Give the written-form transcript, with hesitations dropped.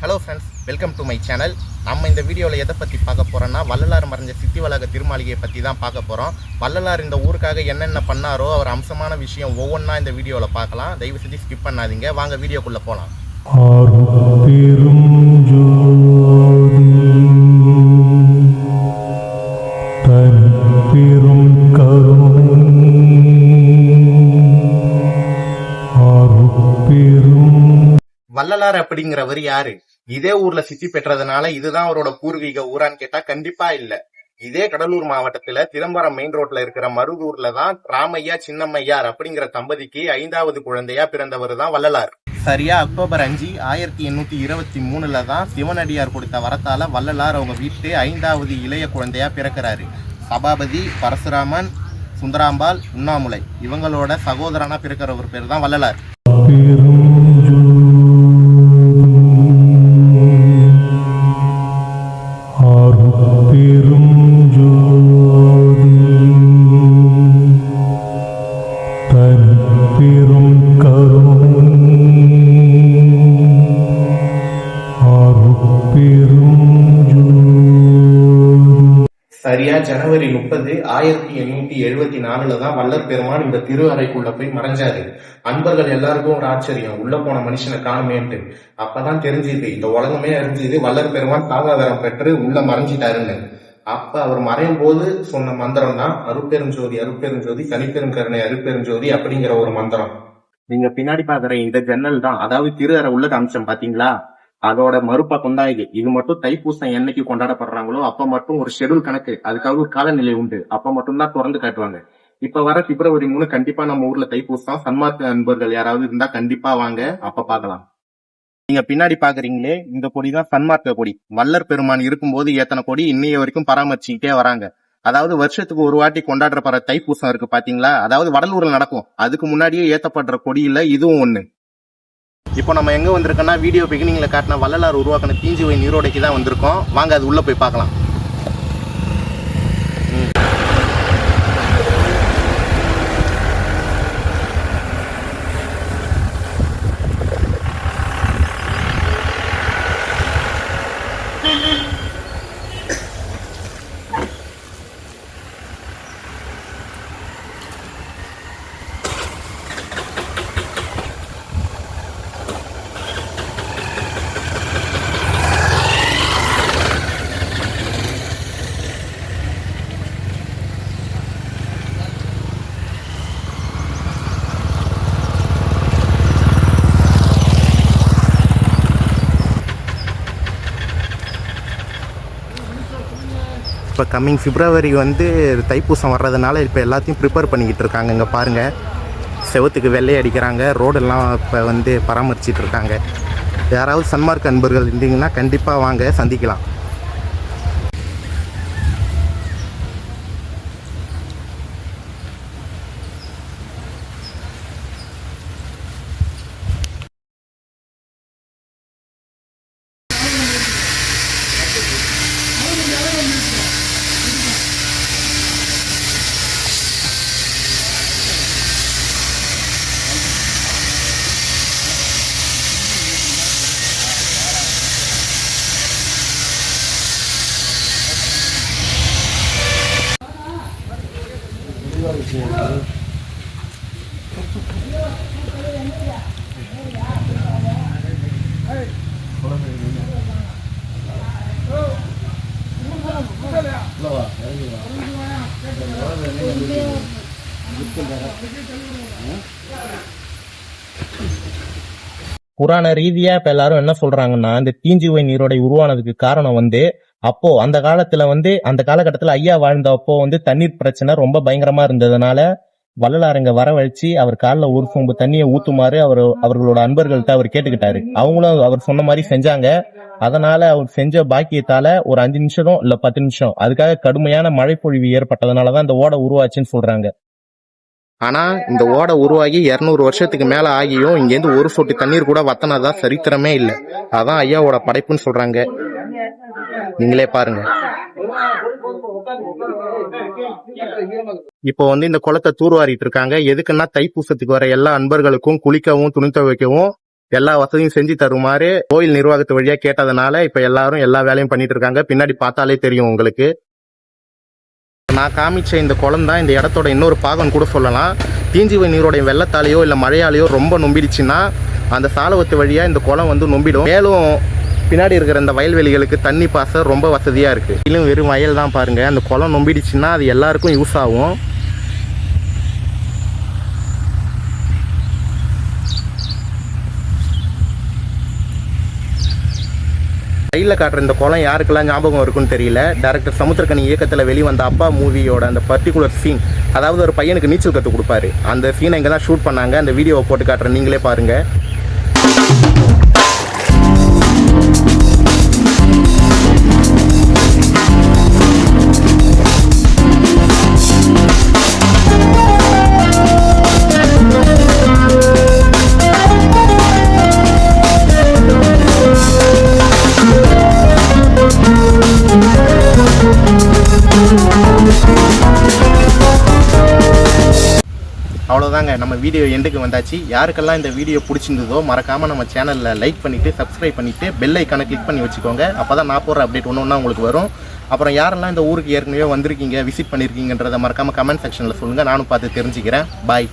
Hello friends, welcome to my channel. நம்ம இந்த வீடியோவில் எதை பற்றி பார்க்க போகிறோன்னா, வள்ளலார் மறைஞ்ச சித்திவளாக திருமாளிகையை பற்றி தான் பார்க்க போகிறோம். வள்ளலார் இந்த ஊருக்காக என்னென்ன பண்ணாரோ அவர் அம்சமான விஷயம் ஒவ்வொன்றா இந்த வீடியோவில் பார்க்கலாம். தயவு செஞ்சு ஸ்கிப் பண்ணாதீங்க. வாங்க வீடியோக்குள்ளே போகலாம். வள்ளலார் அப்படிங்கிறவர் யாரு? இதே ஊர்ல சித்தி பெற்றதுனால இதுதான் அவரோட பூர்வீக ஊரான்னு கேட்டா கண்டிப்பா இல்ல. இதே கடலூர் மாவட்டத்துல திரம்பரம் மெயின் ரோட்ல இருக்கிற மருதூர்ல தான் ராமையா சின்னம்மையார் அப்படிங்கிற தம்பதிக்கு 5வது குழந்தையா பிறந்தவர் தான் வள்ளலார். சரியா அக்டோபர் 5, 1823 தான் சிவனடியார் கொடுத்த வரத்தால வள்ளலார் அவங்க வீட்டு 5வது இளைய குழந்தையா பிறக்கிறாரு. சபாபதி, பரசுராமன், சுந்தராம்பாள், உண்ணாமுலை இவங்களோட சகோதரனா பிறக்கிற ஒரு பேர் தான் வள்ளலார். சரியா ஜனவரி 30, 1874 தான் வள்ளல் பெருமான் இந்த திரு அறைக்குள்ள போய் மறைஞ்சாரு. அன்பர்கள் எல்லாருக்கும் ஒரு ஆச்சரியம், உள்ள போன மனுஷனை காணுமேன்ட்டு. அப்பதான் தெரிஞ்சுது, இந்த உலகமே அறிஞ்சுது வள்ளல் பெருமான் சாகாவரம் பெற்று உள்ள மறைஞ்சிட்டாருன்னு. அப்ப அவர் மறையும் போது சொன்ன மந்திரம் தான் அருட்பெருஞ்சோதி அருட்பெருஞ்சோதி தனிப்பெரும் கருணை அருட்பெருஞ்சோதி அப்படிங்கிற ஒரு மந்திரம். நீங்க பின்னாடி பாக்குற இந்த ஜன்னல் தான், அதாவது திரு அறை உள்ள அம்சம் பாத்தீங்களா, அதோட மறுபக்கம் தான் இது. இது மட்டும் தைப்பூசம் என்னைக்கு கொண்டாடப்படுறாங்களோ அப்ப மட்டும் ஒரு ஷெடியூல் கணக்கு, அதுக்காக ஒரு காலநிலை உண்டு, அப்ப மட்டும் தான் திறந்து காட்டுவாங்க. இப்ப வர பிப்ரவரி 3 கண்டிப்பா நம்ம ஊர்ல தைப்பூசம். சன்மார்க்க அன்பர்கள் யாராவது இருந்தா கண்டிப்பா வாங்க, அப்ப பாக்கலாம். நீங்க பின்னாடி பாக்குறீங்களே இந்த கொடிதான் சன்மார்க்க கொடி. வள்ளல் பெருமான் இருக்கும்போது ஏத்தனை கொடி இன்னைய வரைக்கும் பராமரிச்சுக்கிட்டே வராங்க. அதாவது வருஷத்துக்கு ஒரு வாட்டி கொண்டாடுற தைப்பூசம் இருக்கு பாத்தீங்களா, அதாவது வடலூர்ல நடக்கும், அதுக்கு முன்னாடியே ஏத்தப்படுற கொடியில இதுவும் ஒண்ணு. இப்போ நம்ம எங்க வந்திருக்கோம்னா, வீடியோ பிகினிங்ல காட்டின வள்ளலார் உருவாக்கின தீஞ்சுவை நீரோடைக்கு தான் வந்திருக்கோம். வாங்க அது உள்ள போய் பார்க்கலாம். இப்போ கம்மிங் பிப்ரவரி தைப்பூசம் வர்றதுனால இப்போ எல்லாத்தையும் ப்ரிப்பேர் பண்ணிக்கிட்டு இருக்காங்க. இங்கே பாருங்கள், செவத்துக்கு வெள்ளை அடிக்கிறாங்க, ரோடெல்லாம் இப்போ பராமரிச்சிட்டு இருக்காங்க. யாராவது சன்மார்க்க அன்பர்கள் இருந்தீங்கன்னா கண்டிப்பாக வாங்க, சந்திக்கலாம். புராண ரீதியா இப்ப எல்லாரும் என்ன சொல்றாங்கன்னா, இந்த தீஞ்சுவை நீரோடை உருவானதுக்கு காரணம் அப்போ அந்த காலத்துல அந்த காலகட்டத்துல ஐயா வாழ்ந்தப்போ தண்ணீர் பிரச்சனை ரொம்ப பயங்கரமா இருந்ததுனால வள்ளலார் இங்க வரவழைச்சு அவர் காலில் ஒரு சொம்பு தண்ணியை ஊத்துமாறு அவர்களோட அன்பர்கள்ட்ட அவர் கேட்டுக்கிட்டாரு. அவங்களும் அவர் சொன்ன மாதிரி செஞ்சாங்க. அதனால அவர் செஞ்ச பாக்கியத்தால ஒரு 5 நிமிஷம் இல்ல 10 நிமிஷம் அதுக்காக கடுமையான மழை பொழிவு ஏற்பட்டதுனாலதான் இந்த ஓடை உருவாச்சுன்னு சொல்றாங்க. ஆனா இந்த ஓடை உருவாகி 200 வருஷத்துக்கு மேல ஆகியும் இங்கேருந்து ஒரு சொட்டு தண்ணீர் கூட வத்தனதா சரித்திரமே இல்லை. அதான் ஐயாவோட படைப்புன்னு சொல்றாங்க. நீங்களே பாருங்க. இப்போ இந்த குளத்தை தூர்வாரிட்டு இருக்காங்க. எதுக்குன்னா தைப்பூசத்துக்கு வர எல்லா அன்பர்களுக்கும் குளிக்கவும் துணி துவைக்கவும் எல்லா வசதியும் செஞ்சு தருமாறு கோயில் நிர்வாகத்து வழியா கேட்டதுனால இப்ப எல்லாரும் எல்லா வேலையும் பண்ணிட்டு இருக்காங்க. பின்னாடி பார்த்தாலே தெரியும் உங்களுக்கு. நான் காமிச்ச இந்த குளம் தான் இந்த இடத்தோட இன்னொரு பாகம் கூட சொல்லலாம். தீஞ்சிவை நீரோடைய வெள்ளத்தாலேயோ இல்லை மழையாலேயோ ரொம்ப நொம்பிடுச்சுன்னா அந்த சாலவத்து வழியாக இந்த குளம் வந்து நொம்பிடும். மேலும் பின்னாடி இருக்கிற இந்த வயல்வெளிகளுக்கு தண்ணி பாச ரொம்ப வசதியாக இருக்குது. இன்னும் வெறும் வயல் தான் பாருங்கள். அந்த குளம் நொம்பிடுச்சுன்னா அது எல்லாருக்கும் யூஸ் ஆகும். கையில் காட்டுற இந்த குளம் யாருக்கெல்லாம் ஞாபகம் இருக்குன்னு தெரியல. டைரக்டர் சமுத்திரக்கனி இயக்கத்தில் வெளிவந்த அப்பா மூவியோட அந்த பர்டிகுலர் சீன், அதாவது ஒரு பையனுக்கு நீச்சல் கற்றுக் கொடுப்பாரு, அந்த சீனை இங்கே தான் ஷூட் பண்ணாங்க. அந்த வீடியோவை போட்டு காட்டுறேன், நீங்களே பாருங்கள். அவ்வளோதாங்க, நம்ம வீடியோ எண்டுக்கு வந்தாச்சு. யாருக்கெல்லாம் இந்த வீடியோ பிடிச்சிருந்ததோ மறக்காமல் நம்ம சேனலில் லைக் பண்ணிவிட்டு சப்ஸ்கிரைப் பண்ணிவிட்டு பெல் ஐக்கானை கிளிக் பண்ணி வச்சுக்கோங்க. அப்போ தான் நான் போடுற அப்டேட் ஒன்று ஒன்றா உங்களுக்கு வரும். அப்புறம் யாரெல்லாம் இந்த ஊருக்கு ஏற்கனவே வந்திருக்கீங்க, விசிட் பண்ணியிருக்கீங்கன்றதை மறக்காமல் கமெண்ட் செக்ஷனில் சொல்லுங்கள், நானும் பார்த்து தெரிஞ்சுக்கிறேன். பாய்.